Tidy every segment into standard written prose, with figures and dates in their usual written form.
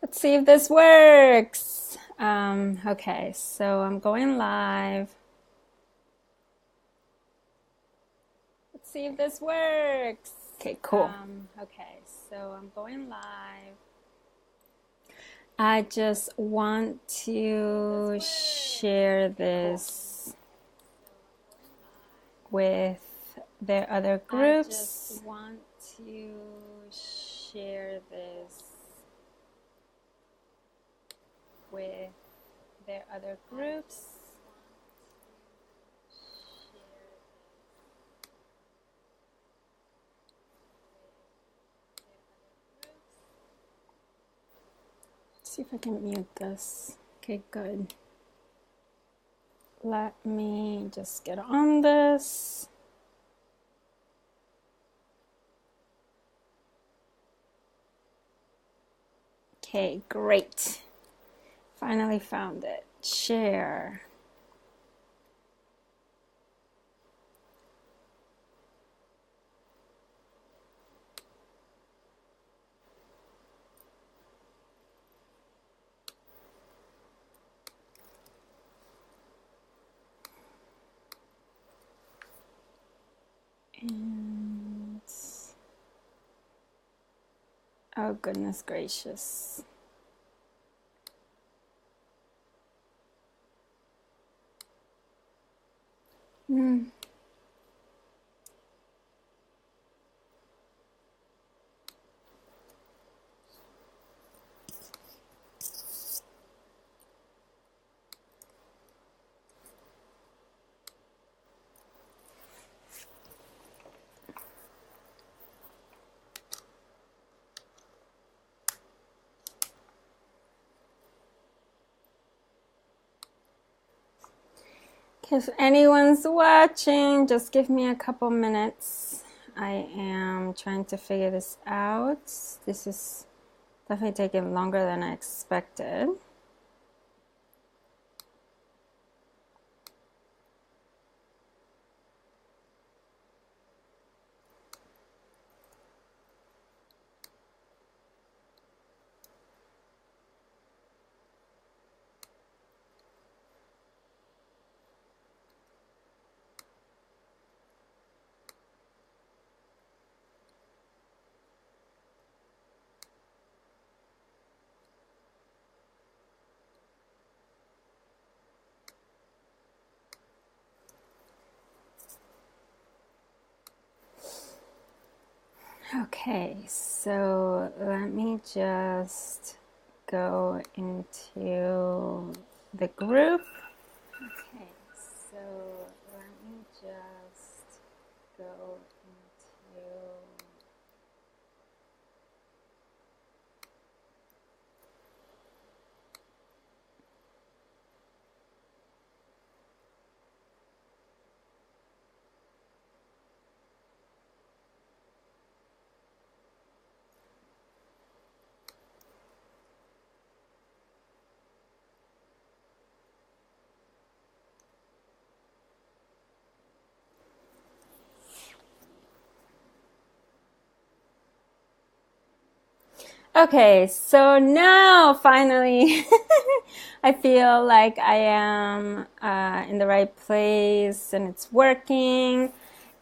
Let's see if this works. Okay, so I'm going live. Let's see if this works. Okay, cool. Okay, so I'm going live. I just want to share this with their other groups. I just want to share this with their other groups. Let's see if I can mute this. Okay, good. Let me just get on this. Okay, great. Finally found it. Share. And oh, goodness gracious. If anyone's watching, just give me a couple minutes. I am trying to figure this out. This is definitely taking longer than I expected. Okay, so let me just go into the group. Okay, so let me just go into Okay, so now finally I feel like I am in the right place and it's working.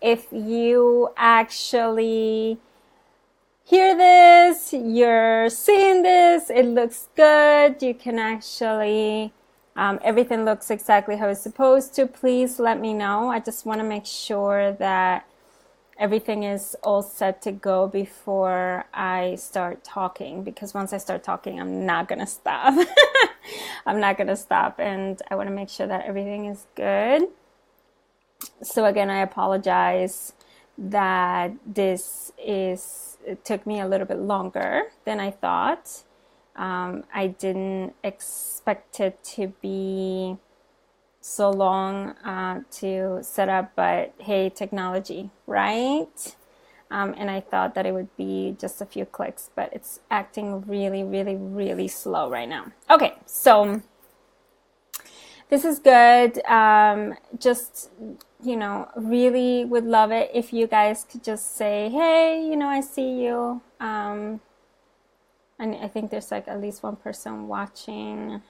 If you actually hear this, you're seeing this, it looks good, you can actually, everything looks exactly how it's supposed to, please let me know. I just want to make sure that everything is all set to go before I start talking, because once I start talking, I'm not going to stop. I'm not going to stop, and I want to make sure that everything is good. So again, I apologize that it took me a little bit longer than I thought. I didn't expect it to be so long to set up, but hey, technology, right? And I thought that it would be just a few clicks, but it's acting really, really, really slow right now. Okay, so this is good. Just, really would love it if you guys could just say, hey, I see you. And I think there's like at least one person watching,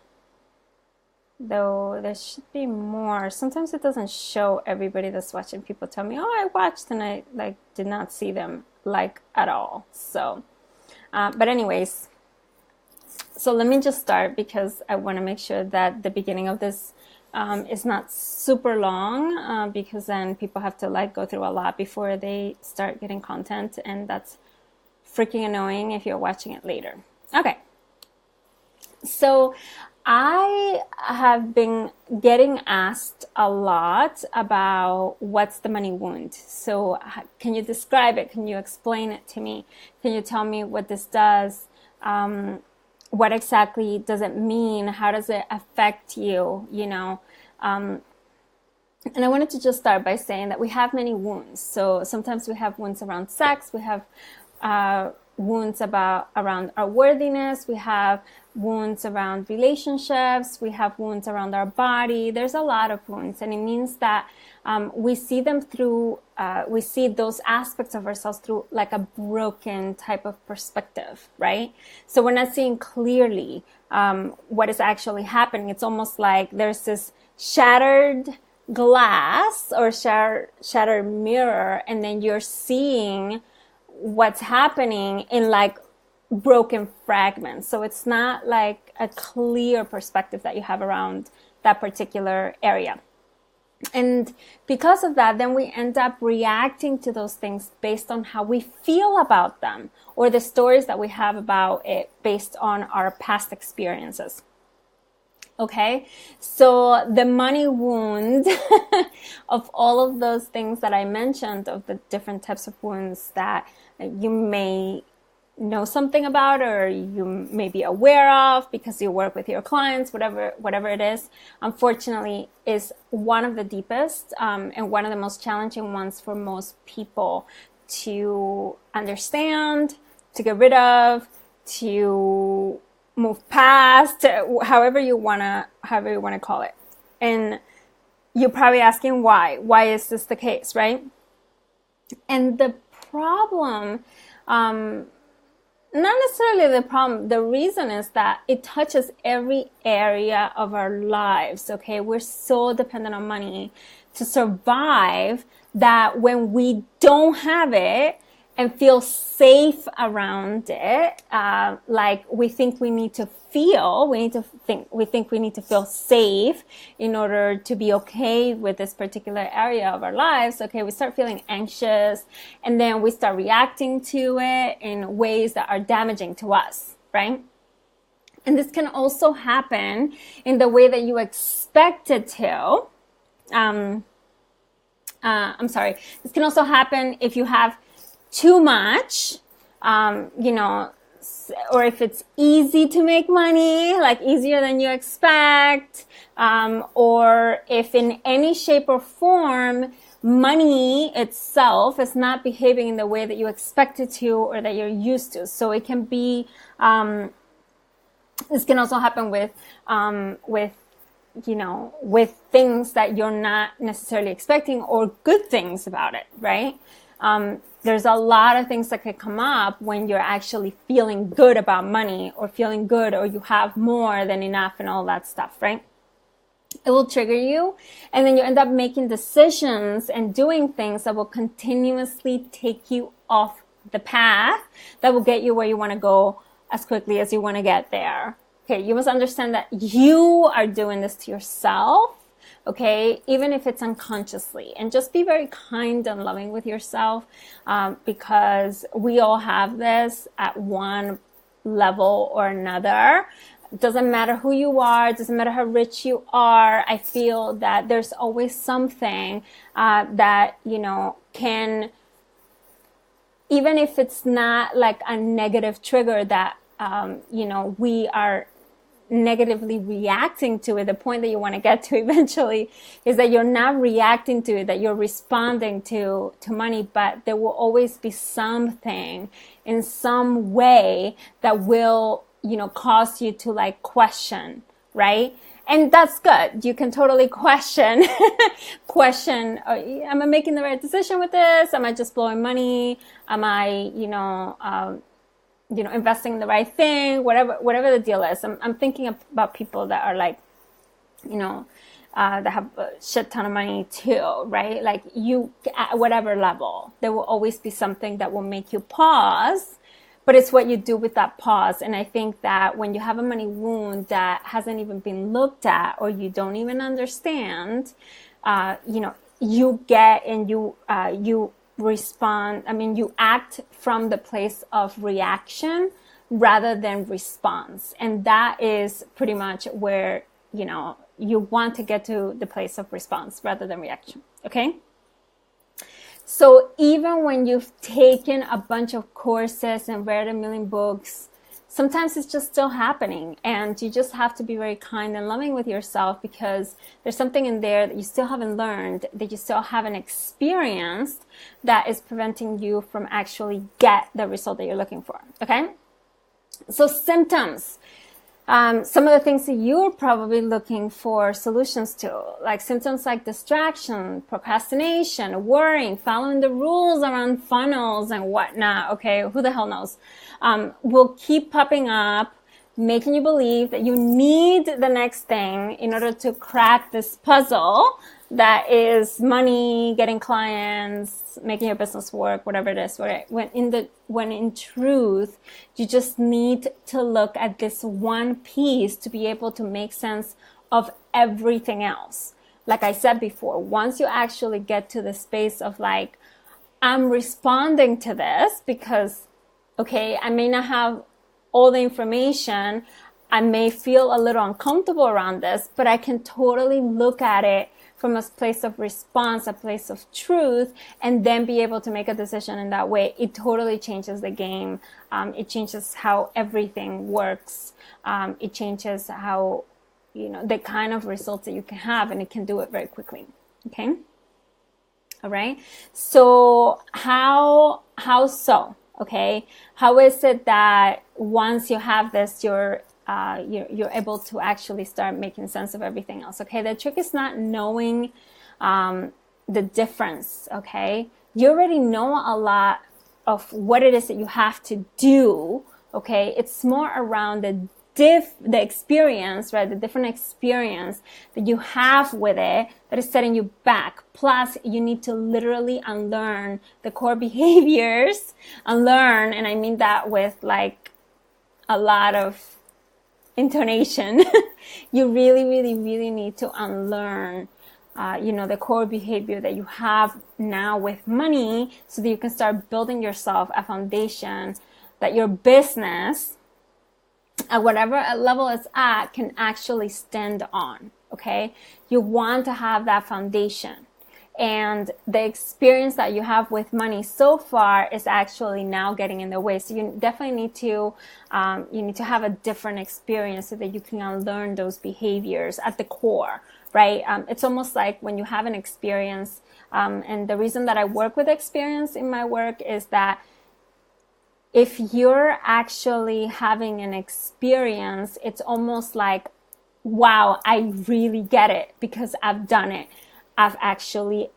though there should be more. Sometimes it doesn't show everybody that's watching. People tell me, oh, I watched, and I like did not see them like at all. So, but anyways, so let me just start because I want to make sure that the beginning of this is not super long, because then people have to like go through a lot before they start getting content, and that's freaking annoying if you're watching it later. Okay. So I have been getting asked a lot about what's the money wound. So can you describe it? Can you explain it to me? Can you tell me what this does? What exactly does it mean? How does it affect you? You know, and I wanted to just start by saying that we have many wounds. So sometimes we have wounds around sex. We have wounds around our worthiness. We have wounds around relationships. We have wounds around our body. There's a lot of wounds, and it means that we see them through, we see those aspects of ourselves through like a broken type of perspective, right? So we're not seeing clearly what is actually happening. It's almost like there's this shattered glass or shattered mirror, and then you're seeing what's happening in like broken fragments. So it's not like a clear perspective that you have around that particular area. And because of that, then we end up reacting to those things based on how we feel about them, or the stories that we have about it based on our past experiences. Okay, so the money wound of all of those things that I mentioned, of the different types of wounds that you may know something about, or you may be aware of because you work with your clients, whatever it is, unfortunately is one of the deepest and one of the most challenging ones for most people to understand, to get rid of, to move past, however you wanna call it. And you're probably asking why is this the case, right? And the problem, not necessarily the problem, the reason is that it touches every area of our lives. Okay, we're so dependent on money to survive that when we don't have it and feel safe around it, like we think we need to feel safe in order to be okay with this particular area of our lives. Okay, we start feeling anxious, and then we start reacting to it in ways that are damaging to us, right? And this can also happen in the way that you expect it to. This can also happen if you have too much, or if it's easy to make money, like easier than you expect, or if in any shape or form, money itself is not behaving in the way that you expect it to or that you're used to. So it can be, this can also happen with things that you're not necessarily expecting, or good things about it, right? There's a lot of things that could come up when you're actually feeling good about money, or feeling good, or you have more than enough and all that stuff, right? It will trigger you, and then you end up making decisions and doing things that will continuously take you off the path that will get you where you want to go as quickly as you want to get there. Okay, you must understand that you are doing this to yourself. Okay, even if it's unconsciously, and just be very kind and loving with yourself, because we all have this at one level or another. It doesn't matter who you are. It doesn't matter how rich you are. I feel that there's always something that, can, even if it's not like a negative trigger that, we are negatively reacting to it. The point that you want to get to eventually is that you're not reacting to it, that you're responding to money, but there will always be something in some way that will, cause you to like question, right? And that's good. You can totally question, am I making the right decision with this? Am I just blowing money? Am I, investing in the right thing, whatever the deal is. I'm thinking about people that are like, that have a shit ton of money too, right? Like you, at whatever level, there will always be something that will make you pause, but it's what you do with that pause. And I think that when you have a money wound that hasn't even been looked at, or you don't even understand, you get and you respond. I mean, you act from the place of reaction rather than response. And that is pretty much where, you want to get to the place of response rather than reaction. Okay. So even when you've taken a bunch of courses and read a million books, sometimes it's just still happening, and you just have to be very kind and loving with yourself, because there's something in there that you still haven't learned, that you still haven't experienced, that is preventing you from actually get the result that you're looking for. Okay. So symptoms. Some of the things that you're probably looking for solutions to, like symptoms like distraction, procrastination, worrying, following the rules around funnels and whatnot. Okay, who the hell knows? Will keep popping up, making you believe that you need the next thing in order to crack this puzzle that is money, getting clients, making your business work, whatever it is. When in truth, you just need to look at this one piece to be able to make sense of everything else. Like I said before, once you actually get to the space of like, I'm responding to this because, okay, I may not have all the information. I may feel a little uncomfortable around this, but I can totally look at it from a place of response, a place of truth, and then be able to make a decision in that way. It totally changes the game. It changes how everything works. It changes how, the kind of results that you can have, and it can do it very quickly. Okay. All right. So how so? Okay. How is it that once you have this, you're able to actually start making sense of everything else? Okay, the trick is not knowing the difference. Okay, you already know a lot of what it is that you have to do. Okay, it's more around the experience, right? The different experience that you have with it that is setting you back. Plus, you need to literally unlearn the core behaviors. Unlearn, and I mean that with like a lot of intonation. You really, really, really need to unlearn, the core behavior that you have now with money, so that you can start building yourself a foundation that your business, at whatever level it's at, can actually stand on. Okay. You want to have that foundation. And the experience that you have with money so far is actually now getting in the way. So you definitely need to, have a different experience so that you can unlearn those behaviors at the core, right? It's almost like when you have an experience, and the reason that I work with experience in my work is that if you're actually having an experience, it's almost like, wow, I really get it because I've done it. I've actually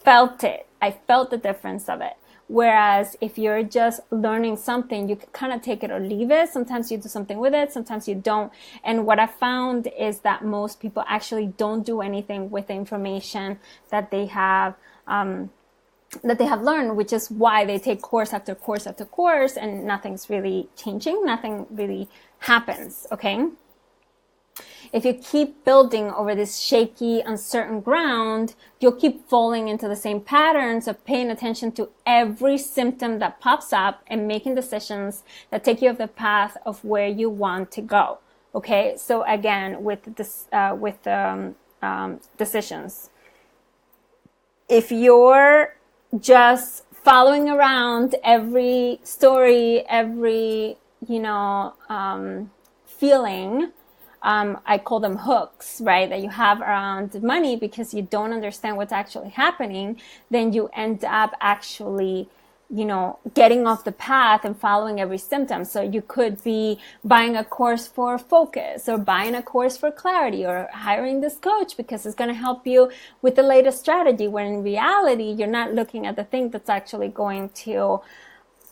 felt it. I felt the difference of it. Whereas if you're just learning something, you can kind of take it or leave it. Sometimes you do something with it, sometimes you don't. And what I found is that most people actually don't do anything with the information that they have learned, which is why they take course after course after course, and nothing's really changing. Nothing really happens. Okay. If you keep building over this shaky, uncertain ground, you'll keep falling into the same patterns of paying attention to every symptom that pops up and making decisions that take you off the path of where you want to go. Okay, so again, with this, decisions, if you're just following around every story, every feeling. I call them hooks, right? That you have around money because you don't understand what's actually happening. Then you end up actually, getting off the path and following every symptom. So you could be buying a course for focus, or buying a course for clarity, or hiring this coach because it's going to help you with the latest strategy, when in reality, you're not looking at the thing that's actually going to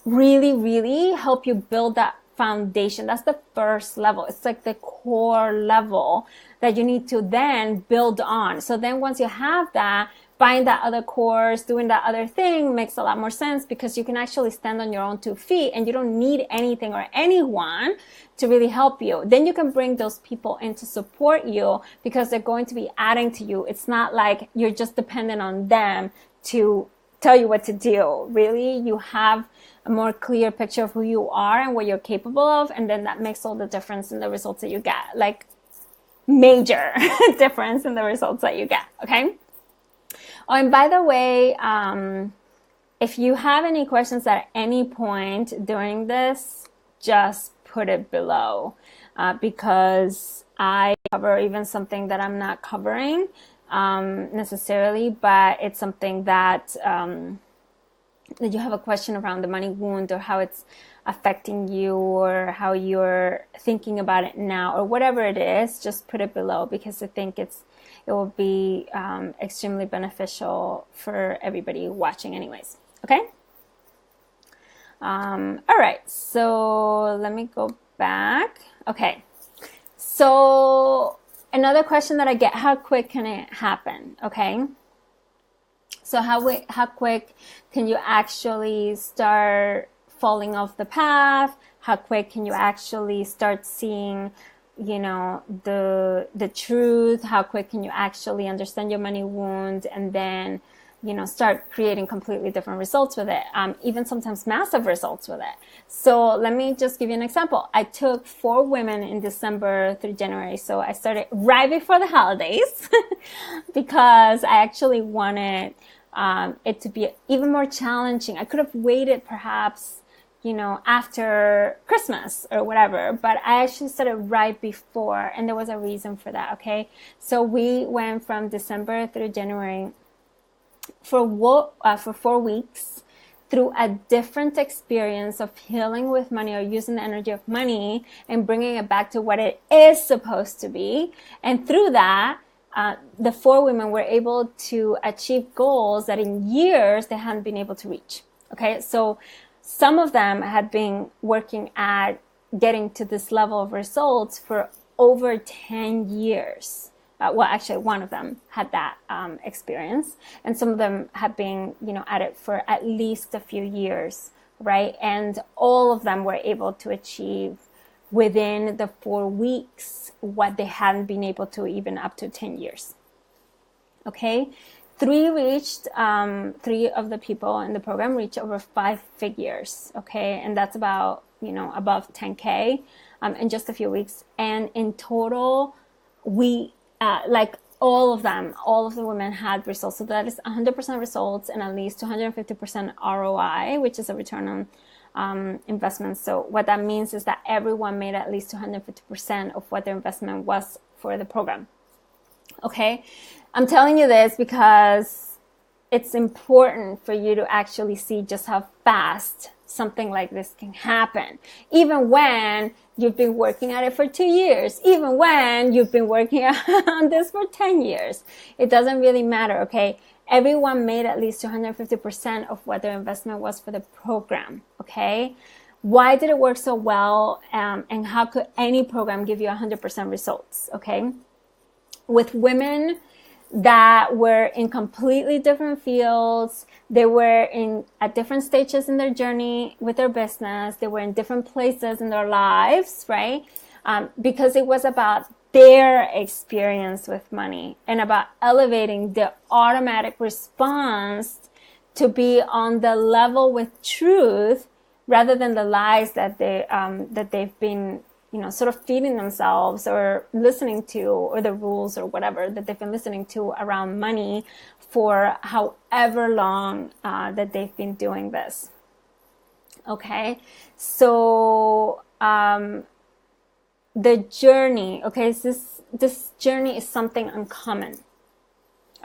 really, really help you build that foundation. That's the first level. It's like the core level that you need to then build on. So then once you have that, buying that other course, doing that other thing makes a lot more sense, because you can actually stand on your own 2 feet and you don't need anything or anyone to really help you. Then you can bring those people in to support you, because they're going to be adding to you. It's not like you're just dependent on them to tell you what to do. Really, you have a more clear picture of who you are and what you're capable of, and then that makes all the difference in the results that you get. Like, major difference in the results that you get. Okay. Oh, and by the way, if you have any questions at any point during this, just put it below, because I cover even something that I'm not covering necessarily, but it's something that you have a question around the money wound, or how it's affecting you, or how you're thinking about it now, or whatever it is, just put it below, because I think it will be extremely beneficial for everybody watching anyways. Okay. All right. So let me go back. Okay. So another question that I get, how quick can it happen? Okay. So how quick can you actually start falling off the path? How quick can you actually start seeing, the truth? How quick can you actually understand your money wound, and then, start creating completely different results with it? Even sometimes massive results with it. So let me just give you an example. I took 4 women in December through January. So I started right before the holidays because I actually wanted it to be even more challenging. I could have waited perhaps, after Christmas or whatever, but I actually started right before, and there was a reason for that. Okay. So we went from December through January for 4 weeks through a different experience of healing with money, or using the energy of money and bringing it back to what it is supposed to be. And through that, the 4 women were able to achieve goals that in years they hadn't been able to reach. Okay, so some of them had been working at getting to this level of results for over 10 years. Well, actually, one of them had that experience, and some of them have been, at it for at least a few years, right? And all of them were able to achieve within the 4 weeks what they hadn't been able to even up to 10 years. Okay, 3 of the people in the program reached over 5 figures. Okay, and that's about, above 10K in just a few weeks. And in total, we all of the women had results. So that is 100% results and at least 250% ROI, which is a return on investment. So what that means is that everyone made at least 250% of what their investment was for the program. Okay, I'm telling you this because it's important for you to actually see just how fast something like this can happen, even when you've been working at it for 2 years, even when you've been working on this for 10 years. It doesn't really matter, okay? Everyone made at least 250% of what their investment was for the program, okay? Why did it work so well? And how could any program give you 100% results, okay? With women that were in completely different fields. They were at different stages in their journey with their business. They were in different places in their lives, right? Because it was about their experience with money and about elevating the automatic response to be on the level with truth rather than the lies that they've been sort of feeding themselves or listening to, or the rules or whatever that they've been listening to around money for however long that they've been doing this. Okay, so the journey, okay, so this journey is something uncommon.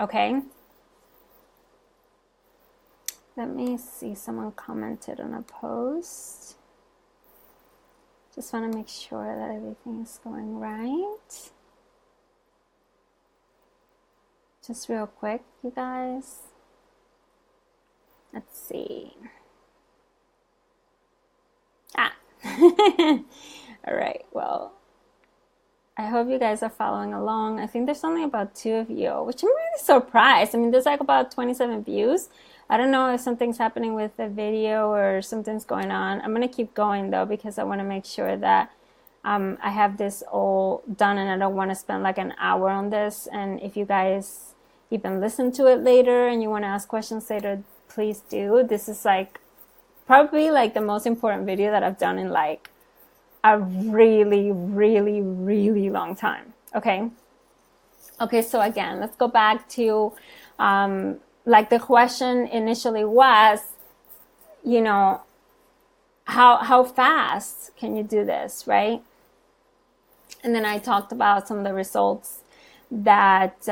Okay, let me see, someone commented on a post. Just want to make sure that everything is going right. Just real quick, you guys. Let's see. All right. Well, I hope you guys are following along. I think there's only about 2 of you, which I'm really surprised. I mean, there's like about 27 views. I don't know if something's happening with the video or something's going on. I'm gonna keep going though because I want to make sure that I have this all done, and I don't want to spend like an hour on this. And if you guys even listen to it later and you want to ask questions later, please do. This is like probably like the most important video that I've done in like a really, really, really long time. Okay. Okay. So again, let's go back to, like the question initially was, you know, how fast can you do this, right? And then I talked about some of the results that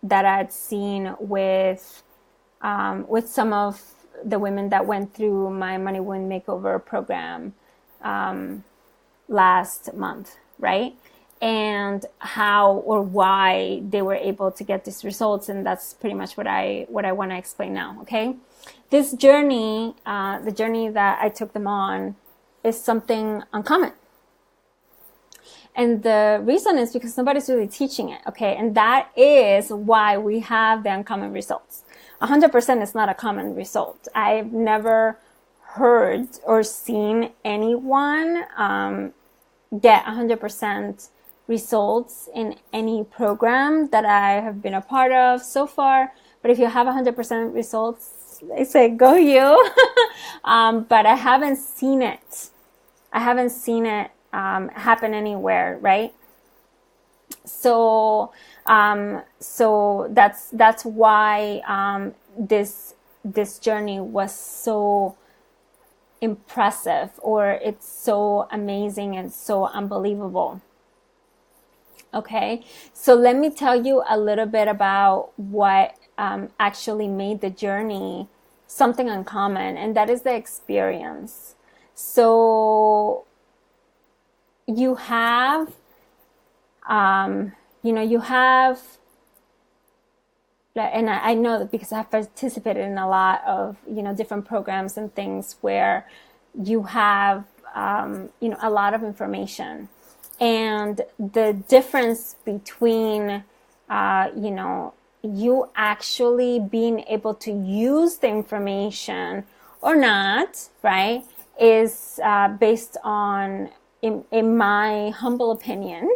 that I'd seen with some of the women that went through my Money Wound Makeover program last month, right? And how or why they were able to get these results, and that's pretty much what I want to explain now. Okay, this journey, the journey that I took them on, is something uncommon. And the reason is because nobody's really teaching it, okay? And that is why we have the uncommon results. 100% is not a common result. I've never heard or seen anyone get 100% results in any program that I have been a part of so far. But if you have 100% results, I say go you. But I haven't seen it. Happen anywhere, right? So that's why this journey was so impressive, or it's so amazing and so unbelievable. Okay, so let me tell you a little bit about what actually made the journey something uncommon, and that is the experience. So you have, you have, and I know that because I've participated in a lot of, different programs and things where you have, a lot of information, and the difference between, you actually being able to use the information or not, right, is based on, in my humble opinion,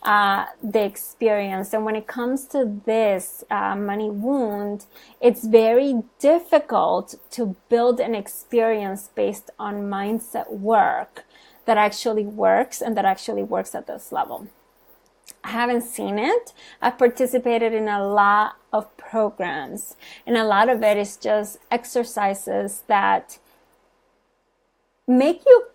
the experience. And when it comes to this money wound, it's very difficult to build an experience based on mindset work that actually works, and that actually works at this level. I haven't seen it. I've participated in a lot of programs, and a lot of it is just exercises that make you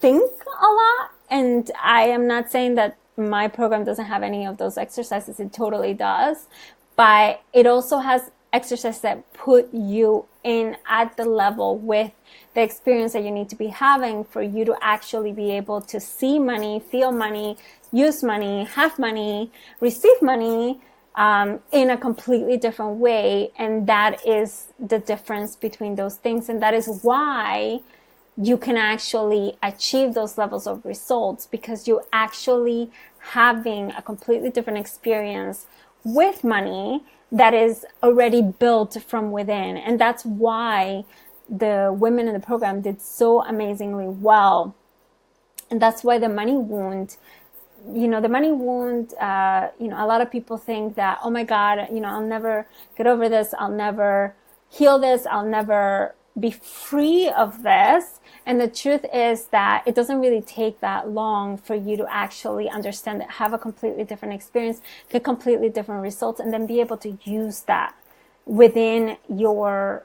think a lot. And I am not saying that my program doesn't have any of those exercises. It totally does. But it also has exercises that put you in at the level with the experience that you need to be having for you to actually be able to see money, feel money, use money, have money, receive money in a completely different way. And that is the difference between those things. And that is why you can actually achieve those levels of results, because you're actually having a completely different experience with money that is already built from within. And that's why the women in the program did so amazingly well. And that's why the money wound, a lot of people think that, oh my God, I'll never get over this. I'll never heal this. I'll never be free of this. And the truth is that it doesn't really take that long for you to actually understand it, have a completely different experience, get completely different results, and then be able to use that within your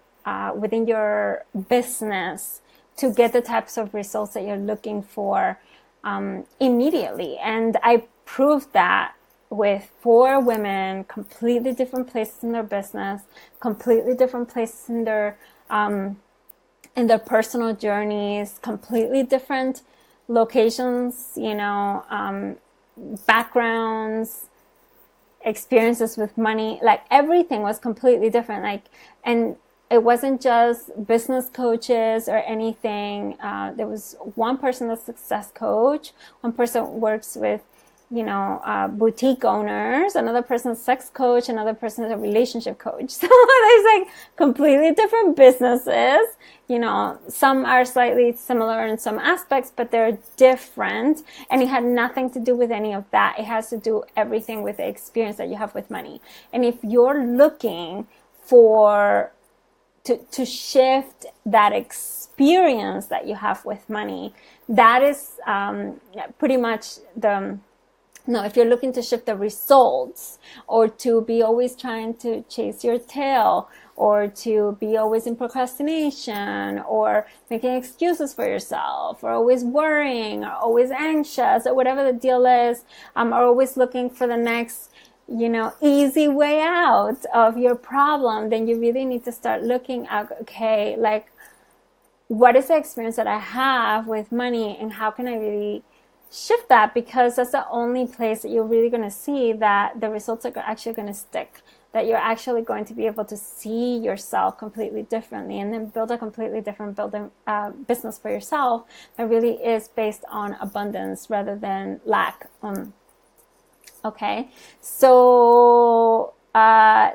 business to get the types of results that you're looking for immediately. And I proved that with 4 women, completely different places in their business, completely different places in their personal journeys, completely different locations, backgrounds, experiences with money. Like everything was completely different. And it wasn't just business coaches or anything. There was one person, a success coach, one person works with, boutique owners, another person's sex coach, another person is a relationship coach. So there's like completely different businesses. Some are slightly similar in some aspects, but they're different. And it had nothing to do with any of that. It has to do everything with the experience that you have with money. And if you're looking to shift that experience that you have with money, that is pretty much if you're looking to shift the results, or to be always trying to chase your tail, or to be always in procrastination, or making excuses for yourself, or always worrying, or always anxious, or whatever the deal is, or always looking for the next, easy way out of your problem, then you really need to start looking at, okay, like, what is the experience that I have with money, and how can I really shift that? Because that's the only place that you're really going to see that the results are actually going to stick, that you're actually going to be able to see yourself completely differently, and then build a completely different business for yourself that really is based on abundance rather than lack. Okay, so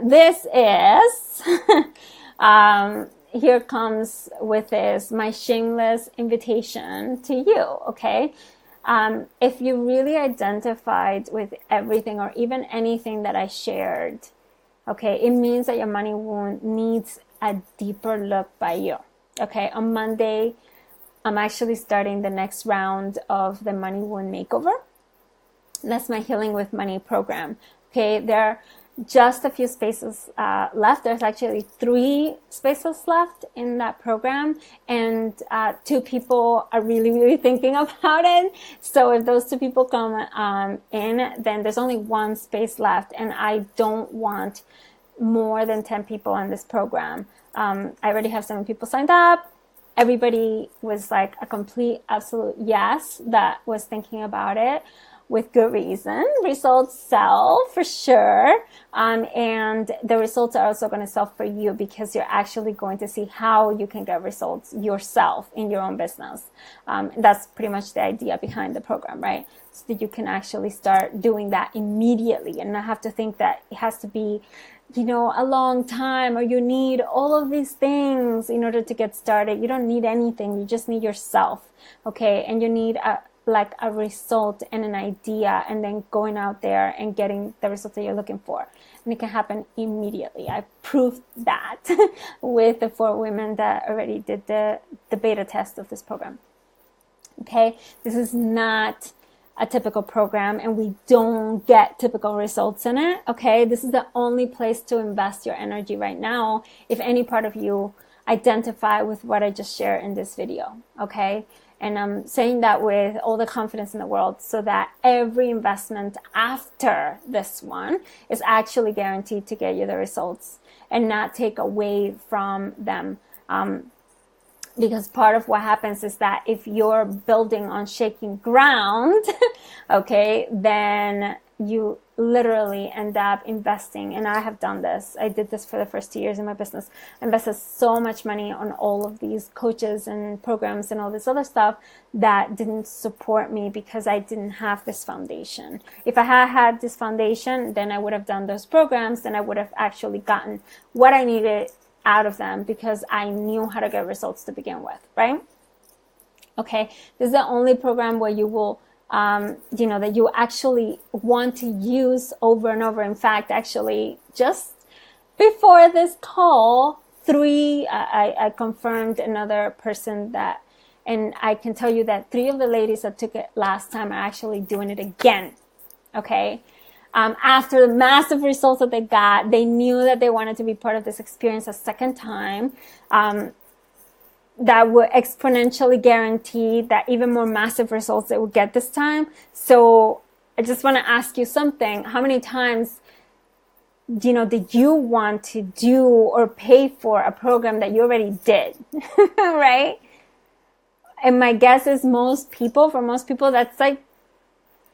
this is here comes with this, my shameless invitation to you. Okay, if you really identified with everything or even anything that I shared, okay, it means that your money wound needs a deeper look by you. Okay, on Monday, I'm actually starting the next round of the Money Wound Makeover. That's my Healing with Money program. Okay, there are just a few spaces left. There's actually 3 spaces left in that program, and 2 people are really, really thinking about it. So if those 2 people come in, then there's only 1 space left, and I don't want more than 10 people in this program. I already have 7 people signed up. Everybody was like a complete, absolute yes that was thinking about it. With good reason. Results sell for sure. And the results are also going to sell for you, because you're actually going to see how you can get results yourself in your own business. That's pretty much the idea behind the program, right? So that you can actually start doing that immediately and not have to think that it has to be, a long time, or you need all of these things in order to get started. You don't need anything. You just need yourself. Okay. And you need a result and an idea, and then going out there and getting the results that you're looking for. And it can happen immediately. I proved that with the 4 women that already did the beta test of this program. Okay, this is not a typical program, and we don't get typical results in it. Okay, this is the only place to invest your energy right now if any part of you identify with what I just shared in this video. Okay, and I'm saying that with all the confidence in the world, so that every investment after this one is actually guaranteed to get you the results and not take away from them. Because part of what happens is that if you're building on shaking ground, okay, then you literally end up investing. And I have done this. I did this for the first 2 years in my business. I invested so much money on all of these coaches and programs and all this other stuff that didn't support me, because I didn't have this foundation. If I had had this foundation, then I would have done those programs, then I would have actually gotten what I needed out of them, because I knew how to get results to begin with, right? Okay, this is the only program where you will that you actually want to use over and over. In fact, actually, just before this call, I confirmed another person that, and I can tell you that 3 of the ladies that took it last time are actually doing it again. Okay. After the massive results that they got, they knew that they wanted to be part of this experience a second time. That would exponentially guarantee that even more massive results they would get this time. So I just want to ask you something. How many times, did you want to do or pay for a program that you already did, right? And my guess is for most people, that's like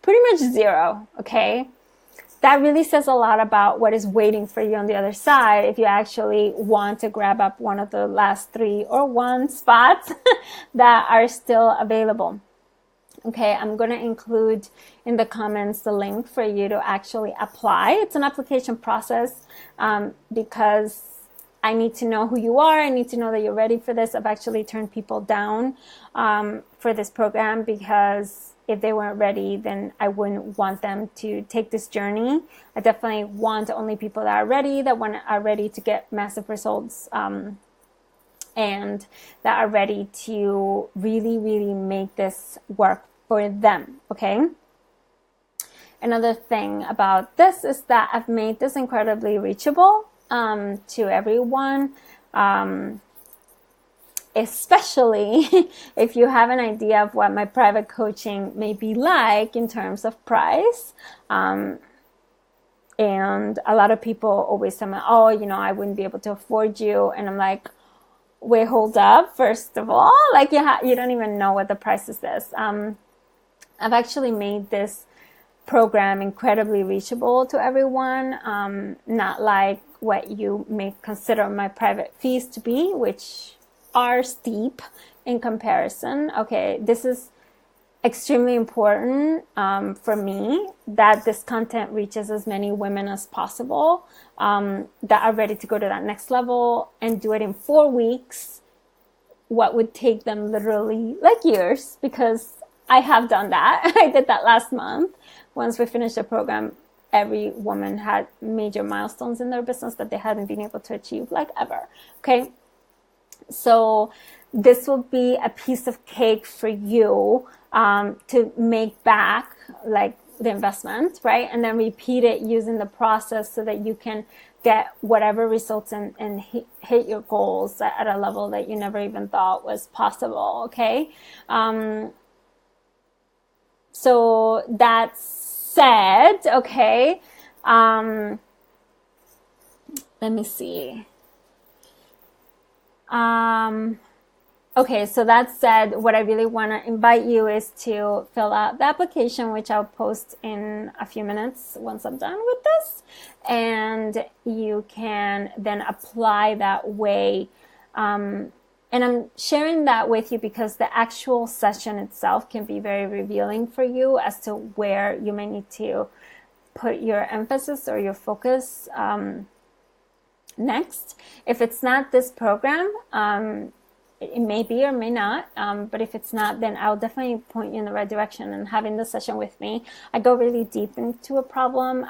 pretty much 0, okay? that really says a lot about what is waiting for you on the other side if you actually want to grab up one of the last 3 or 1 spots that are still available. Okay, I'm going to include in the comments the link for you to actually apply. It's an application process because I need to know who you are. I need to know that you're ready for this. I've actually turned people down for this program because if they weren't ready, then I wouldn't want them to take this journey. I definitely want only people that are ready, are ready to get massive results, and that are ready to really, really make this work for them, okay? Another thing about this is that I've made this incredibly reachable to everyone, especially if you have an idea of what my private coaching may be like in terms of price. And a lot of people always tell me, oh, I wouldn't be able to afford you. And I'm like, wait, hold up. First of all, like you don't even know what the price is this. I've actually made this program incredibly reachable to everyone, not like what you may consider my private fees to be, which are steep in comparison. Okay, this is extremely important for me that this content reaches as many women as possible that are ready to go to that next level and do it in 4 weeks, what would take them literally like years, because I have done that. I did that last month. Once we finished the program, every woman had major milestones in their business that they hadn't been able to achieve like ever. Okay. So this will be a piece of cake for you to make back like the investment, right? And then repeat it using the process so that you can get whatever results and hit your goals at a level that you never even thought was possible. Okay. So that said, okay, let me see. Okay, so that said, what I really want to invite you is to fill out the application, which I'll post in a few minutes once I'm done with this. And you can then apply that way. And I'm sharing that with you because the actual session itself can be very revealing for you as to where you may need to put your emphasis or your focus next. If it's not this program, it may be or may not, but if it's not, then I'll definitely point you in the right direction. And having the session with me, I go really deep into a problem.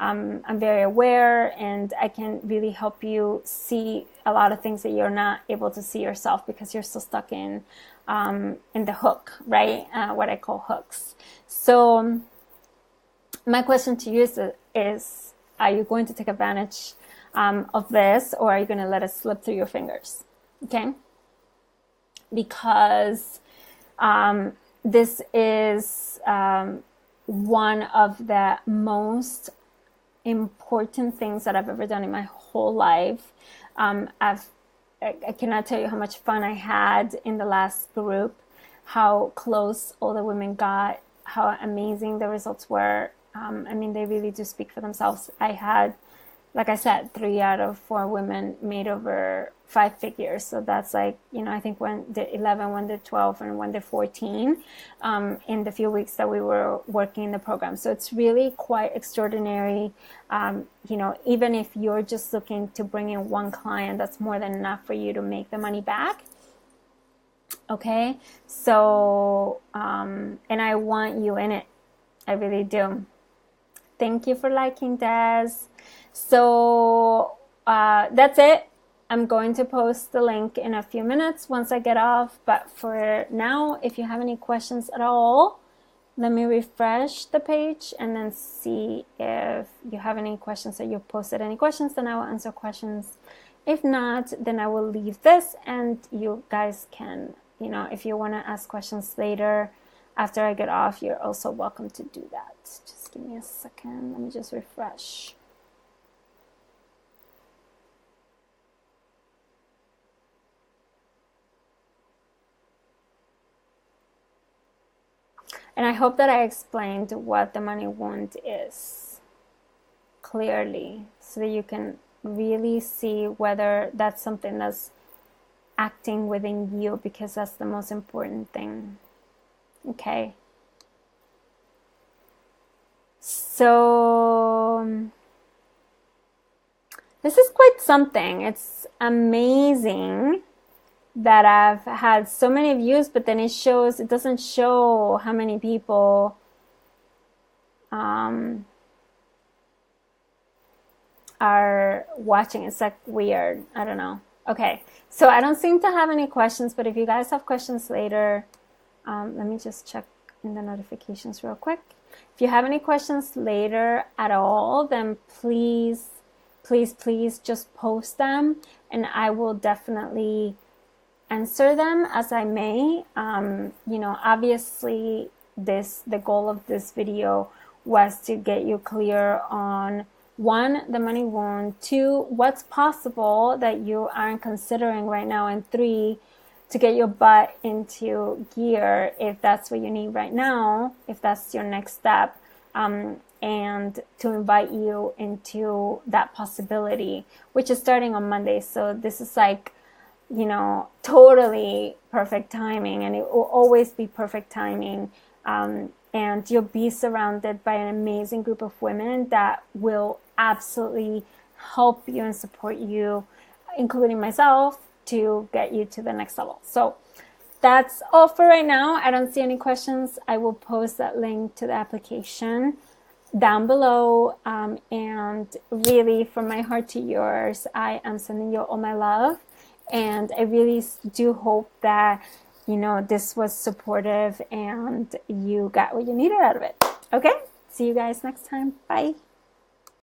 I'm very aware, and I can really help you see a lot of things that you're not able to see yourself because you're still stuck in the hook, right? What I call hooks. So my question to you is are you going to take advantage of this, or are you going to let it slip through your fingers? Okay? Because this is one of the most important things that I've ever done in my whole life. I cannot tell you how much fun I had in the last group, how close all the women got, how amazing the results were. They really do speak for themselves. I had, like I said, 3 out of 4 women made over 5 figures. So that's like, I think one did 11, one did 12, and one did 14 in the few weeks that we were working in the program. So it's really quite extraordinary. Even if you're just looking to bring in 1 client, that's more than enough for you to make the money back. Okay. So, and I want you in it. I really do. Thank you for liking, Des. So that's it. I'm going to post the link in a few minutes once I get off. But for now, if you have any questions at all, let me refresh the page and then see if you have any questions that you've posted. Any questions, then I will answer questions. If not, then I will leave this, and you guys can, if you want to ask questions later after I get off, you're also welcome to do that. Just give me a second. Let me just refresh. And I hope that I explained what the money wound is. clearly so that you can really see whether that's something that's acting within you, because that's the most important thing. Okay. So this is quite something. It's amazing that I've had so many views, but then it doesn't show how many people are watching. It's like weird. I don't know. Okay, so I don't seem to have any questions, but if you guys have questions later, let me just check in the notifications real quick. If you have any questions later at all, then please just post them, and I will definitely answer them as I may. Obviously the goal of this video was to get you clear on 1, the money wound, 2, what's possible that you aren't considering right now, and 3, to get your butt into gear if that's what you need right now, if that's your next step, and to invite you into that possibility, which is starting on Monday. So this is like, totally perfect timing, and it will always be perfect timing. And you'll be surrounded by an amazing group of women that will absolutely help you and support you, including myself, to get you to the next level. So that's all for right now. I don't see any questions. I will post that link to the application down below. And really, from my heart to yours, I am sending you all my love. And I really do hope that, this was supportive and you got what you needed out of it. Okay? See you guys next time. Bye.